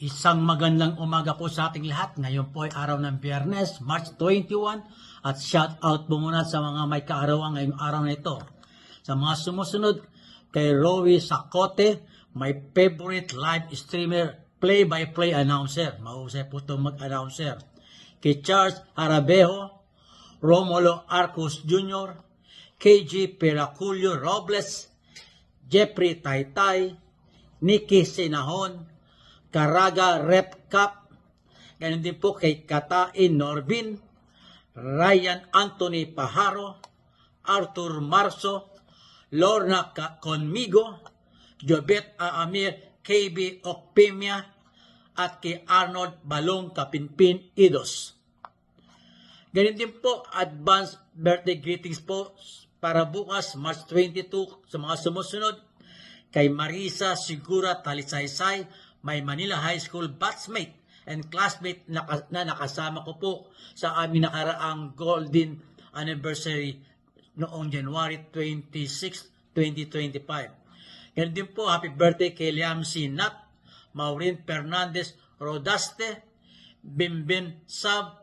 Isang magandang umaga po sa ating lahat. Ngayon po ay araw ng Biyernes, March 21. At shout out po muna sa mga may kaarawan ngayong araw na ito. Sa mga sumusunod, kay Rowie Sacote, my favorite live streamer, play-by-play announcer. Mahusay po itong mag-announcer. Kay Charles Arabejo, Romulo Arcos Jr., KG Peraculio Robles, Jeffrey Taytay, Nikki Sinahon, Caraga Rep Cup, ganun din po kay Katain Norbin, Ryan Anthony Pajaro, Arthur Marso, Lorna Conmigo, Jobet Aamir, KB Okpimia, at kay Arnold Balong Kapinpin Idos. Ganun din po, advance birthday greetings po para bukas, March 22, sa mga sumusunod, kay Marisa Sigura Talisaysay, may Manila High School batchmate and classmate na nakasama ko po sa aming nakaraang golden anniversary noong January 26, 2025. Ganun din po, happy birthday kay Liam C. Nat, Maureen Fernandez Rodaste, Bimbin Sab,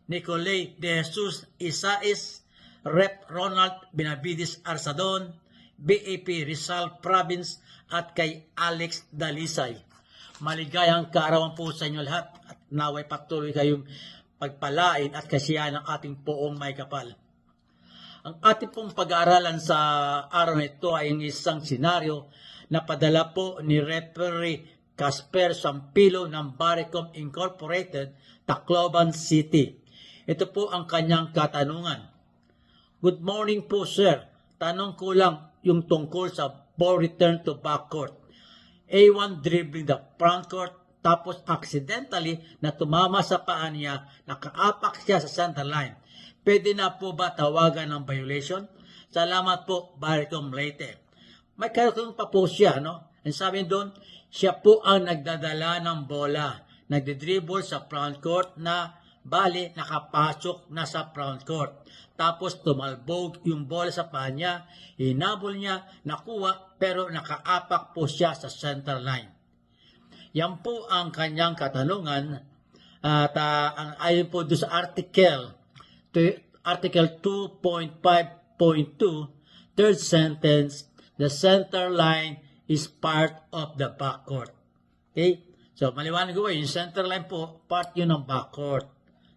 Nicolay De Jesus Isais, Rep Ronald Benavides Arsadon, BAP Rizal Province, at kay Alex Dalisay. Maligayang kaarawan po sa inyo lahat at naway patuloy kayong pagpalain at kasiyahan ng ating poong may kapal. Ang ating pong pag-aaralan sa araw na ito ay isang senaryo na padala po ni Referee Casper Sampilo ng Baricom Incorporated, Tacloban City. Ito po ang kanyang katanungan. Good morning po sir. Tanong ko lang yung tungkol sa ball return to backcourt. A1 dribbling the front court, tapos accidentally na tumama sa paa niya, nakaapak siya sa center line. Pwede na po ba tawagan ng violation? Salamat po, Baricom Leyte. May karoon pa po siya, no? And sabi doon, siya po ang nagdadala ng bola. Nagdidribble sa front court na bali nakapasok na sa front court. Tapos tumalbog yung bola sa paa niya, hinabol niya, nakuha, pero nakaapak po siya sa center line. Yan po ang kanyang katanungan. At ayon po doon sa article 2.5.2, third sentence, the center line is part of the backcourt. Okay? So, maliwanag ko yung center line po, part yun ng backcourt.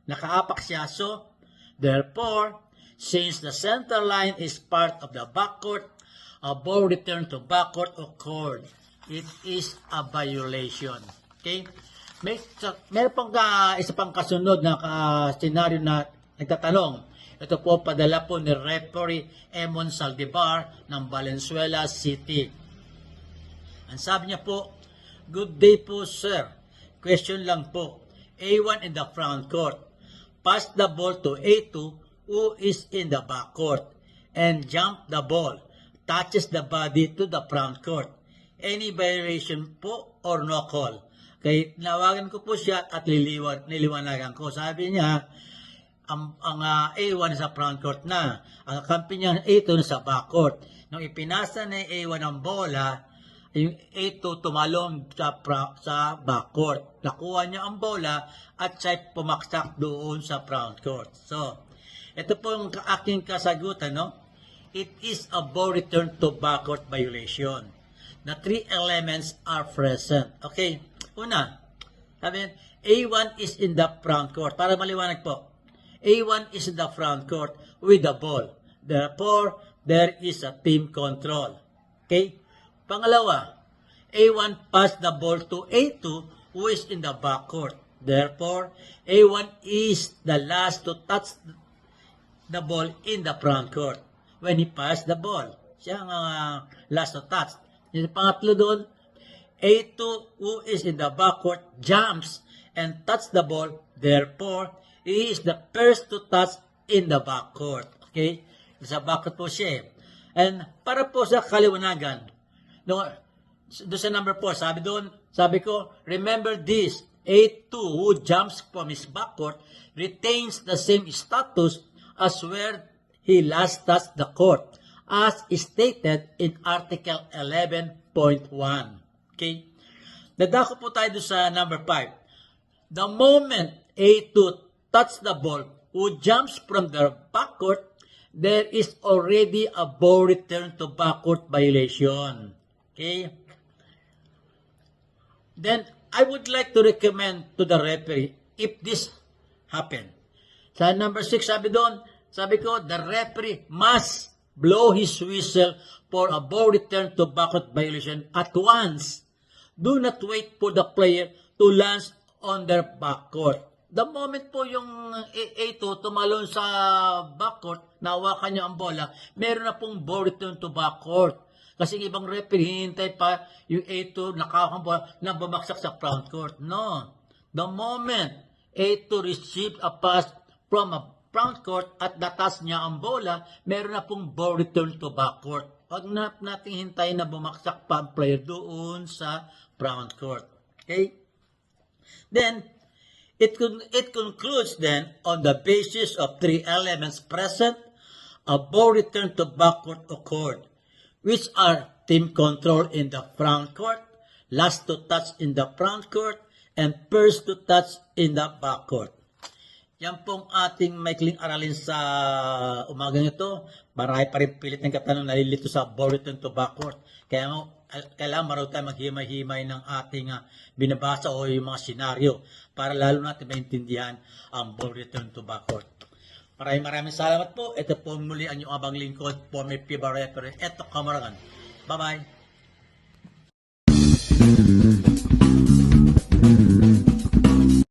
Nakaapak siya. So, therefore, since the center line is part of the backcourt, a ball return to backcourt occurred. It is a violation. Okay? Meron pang isa pang kasunod na senaryo na nagtatanong. Ito po padala po ni Referee Emon Saldivar ng Valenzuela City. Ang sabi niya po, good day po sir. Question lang po. A1 in the front court. Pass the ball to A2 who is in the backcourt and jump the ball. Touches the body to the front court. Any violation po or no call? Kaya nawagan ko po siya at niliwanagan ko. Sabi niya, ang A1 sa front court na. Ang kampi niya A2 sa backcourt. Nung ipinasa na yung A1 ang bola, yung A2 tumalon sa backcourt. Nakuha niya ang bola at siya pumaksak doon sa front court. So, ito po yung aking kasagutan, no? It is a ball return to backcourt violation. The three elements are present. Okay, una, sabi A1 is in the front court. Para maliwanag po, A1 is in the front court with the ball. Therefore, there is a team control. Okay? Pangalawa, A1 passed the ball to A2 who is in the backcourt. Therefore, A1 is the last to touch the ball in the front court when he passed the ball. Siya ang last to touch. Yung pangatlo doon, A2 who is in the backcourt jumps and touch the ball. Therefore, he is the first to touch in the backcourt. Okay? Sa backcourt po siya. And para po sa kaliwanagan, doon sa number 4, sabi ko, remember this, A2 who jumps from his backcourt retains the same status as where he last touched the court. as stated in Article 11.1. Okay? Dadako po tayo doon sa number 5. The moment A2 touch the ball who jumps from the backcourt, there is already a ball return to backcourt violation. Okay? Then, I would like to recommend to the referee if this happen. Sa number 6, sabi ko, the referee must blow his whistle for a ball return to backcourt violation at once. Do not wait for the player to land on their backcourt. The moment po yung A2 tumalon sa backcourt, nawakan niya ang bola, meron na pong ball return to backcourt. Kasi ibang referee, hintay pa yung A2 nakawak ang bola na bumaksak sa front court. No. The moment A2 receives a pass from a front court at natas niya ang bola, meron na pong ball return to backcourt. Huwag na natin hintayin na bumaksak pa ang player doon sa front court. Okay? Then, it concludes then, on the basis of 3 elements present, a ball return to backcourt occurred, which are team control in the front court, last to touch in the front court, and first to touch in the backcourt. Yan pong ating maikling aralin sa umagang ito. Marami pa rin pilit ng katanong nalilito sa ball return to backcourt. Kaya kailangan marunong tayo maghimay-himay ng ating binabasa o yung mga senaryo para lalo natin maintindihan ang ball return to backcourt. Maraming salamat po. Ito po muli ang inyong abang lingkod po may FIBA referee. Ito Kamarangan. Bye-bye.